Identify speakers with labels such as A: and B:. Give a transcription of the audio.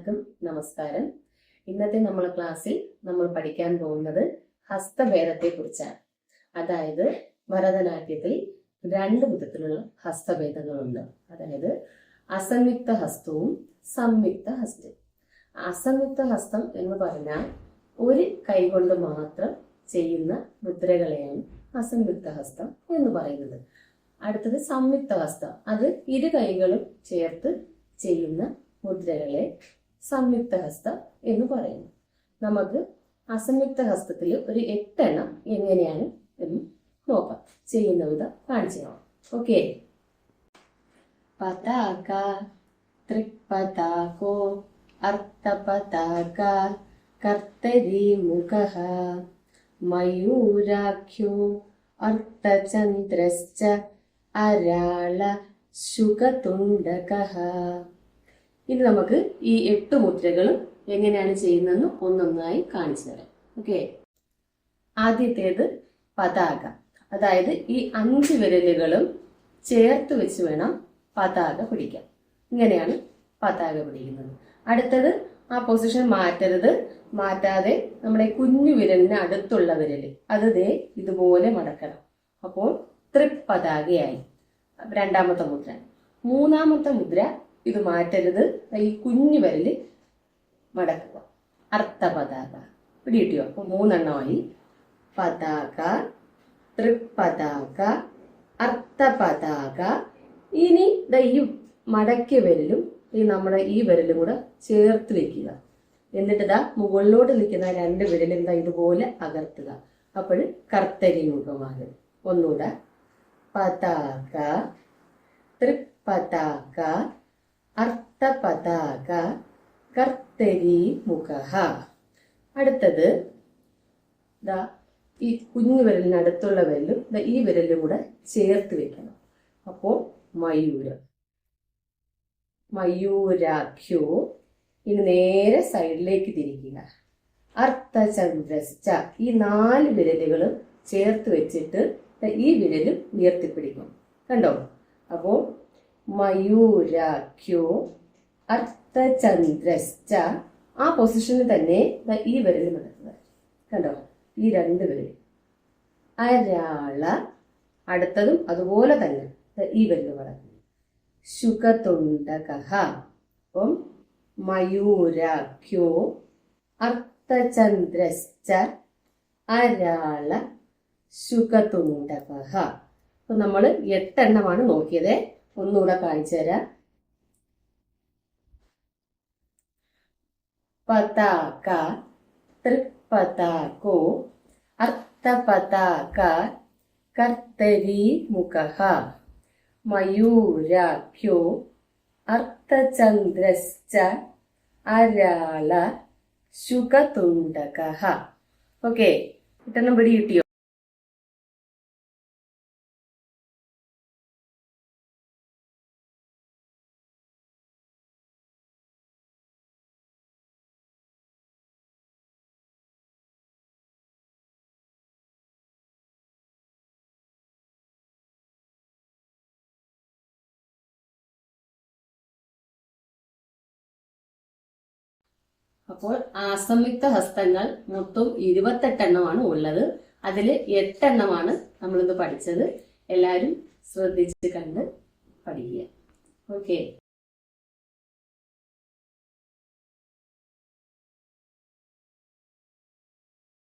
A: എല്ലാവർക്കും നമസ്കാരം. ഇന്നത്തെ നമ്മുടെ ക്ലാസ്സിൽ നമ്മൾ പഠിക്കാൻ പോകുന്നത് ഹസ്തഭേദത്തെ കുറിച്ചാണ്. അതായത് ഭരതനാട്യത്തിൽ രണ്ട് വിധത്തിലുള്ള ഹസ്തഭേദങ്ങളുണ്ട്. അതായത് അസംയുക്ത ഹസ്തവും സംയുക്ത ഹസ്തവും. അസംയുക്ത ഹസ്തം എന്ന് പറഞ്ഞാൽ ഒരു കൈ കൊണ്ട് മാത്രം ചെയ്യുന്ന മുദ്രകളെയാണ് അസംയുക്ത ഹസ്തം എന്ന് പറയുന്നത്. അടുത്തത് സംയുക്ത ഹസ്തം, അത് ഇരു കൈകളും ചേർത്ത് ചെയ്യുന്ന മുദ്രകളെ സംയുക്ത ഹസ്തം എന്ന് പറയുന്നു. നമുക്ക് അസംയുക്ത ഹസ്തത്തിൽ ഒരു 8 എണ്ണം എങ്ങനെയാണ് എന്ന് നോക്കാം. ചെയ്യുന്ന വിധം കാണിച്ചു നോക്കാം. ഓക്കെ. പതാക, ത്രിപതാകോ, അർത്ഥപതാക, കർത്തരി മുഖഃ, മയൂരാഖ്യോ, അർത്ഥചന്ദ്രശ്ച, അരാള ശുകതുണ്ടകഃ. ഇനി നമുക്ക് ഈ 8 മുദ്രകളും എങ്ങനെയാണ് ചെയ്യുന്നതെന്ന് ഒന്നൊന്നായി കാണിച്ചു തരാം. ഓക്കെ. ആദ്യത്തേത് പതാക. അതായത് ഈ 5 വിരലുകളും ചേർത്ത് വെച്ച് വേണം പതാക പിടിക്കാൻ. ഇങ്ങനെയാണ് പതാക പിടിക്കുന്നത്. അടുത്തത് ആ പൊസിഷൻ മാറ്റരുത്. മാറ്റാതെ നമ്മുടെ കുഞ്ഞു വിരലിന് അടുത്തുള്ള വിരല് അത് ഇതുപോലെ മടക്കണം. അപ്പോൾ ത്രിപതാകയായി. രണ്ടാമത്തെ മുദ്ര. മൂന്നാമത്തെ മുദ്ര ഇത് മാറ്റരുത്. ഈ കുഞ്ഞു വിരല് മടക്കുക. അർത്ഥപതാക. പിടികിട്ടിയോ? അപ്പൊ 3 എണ്ണമായി. പതാക, ത്രിപതാക, അർത്ഥപതാക. ഇനി ഈ മടക്കിയ വിരലും നമ്മുടെ ഈ വിരലും കൂടെ ചേർത്ത് വെക്കുക. എന്നിട്ട് മുകളിലോട്ട് നിൽക്കുന്ന 2 വിരലും ഇതുപോലെ അകർത്തുക. അപ്പോൾ കർത്തരി മുഖമാകും. ഒന്നുകൂടെ. പതാക, ത്രിപതാക, അർത്ഥപതാക, കർത്തരി മുഖഃ. അടുത്തത് ഈ കുഞ്ഞു വിരലിന് അടുത്തുള്ള വിരലും ഈ വിരലും കൂടെ ചേർത്ത് വെക്കണം. അപ്പോൾ മയൂരം. മയൂരാഖ്യോ. ഇനി നേരെ സൈഡിലേക്ക് തിരിക്കുക. അർത്ഥചന്ദ്രശ്ച. ഈ 4 വിരലുകളും ചേർത്ത് വെച്ചിട്ട് ഈ വിരലും ഉയർത്തിപ്പിടിക്കും. കണ്ടോ? അപ്പോൾ മയൂരാഖ്യോ, അർത്ഥചന്ദ്രശ്ച. ആ പൊസിഷനിൽ തന്നെ ഈ വിരൽ മടക്കുക. കണ്ടോ? ഈ 2 വിരൽ. അരാള. അടുത്തതും അതുപോലെ തന്നെ ഈ വിരൽ മടക്കുക. ശുകതുണ്ടകഃ. അപ്പം മയൂരാഖ്യോ, അർത്ഥചന്ദ്രശ്ച, അരാള ശുകതുണ്ടകഃ. അപ്പൊ നമ്മൾ 8 എണ്ണമാണ് നോക്കിയത്. ഒന്നുകൂടെ കാണിച്ചു തരാം. പതാക, ത്രിപതാകോ, അർത്ഥപതാക, കർത്തരി മുഖഃ, മയൂരാഖ്യോ, അർത്ഥചന്ദ്രശ്ച, അരാള ശുകതുണ്ടകഃ. ഓക്കെ. 8 എണ്ണം പിടി കിട്ടിയോ? അപ്പോൾ അസംയുക്ത ഹസ്തങ്ങൾ മൊത്തം 28 എണ്ണമാണ് ഉള്ളത്. അതിൽ 8 എണ്ണമാണ് നമ്മളിന്ന് പഠിച്ചത്. എല്ലാവരും ശ്രദ്ധിച്ച് കണ്ട് പഠിക്കുക. ഓക്കെ.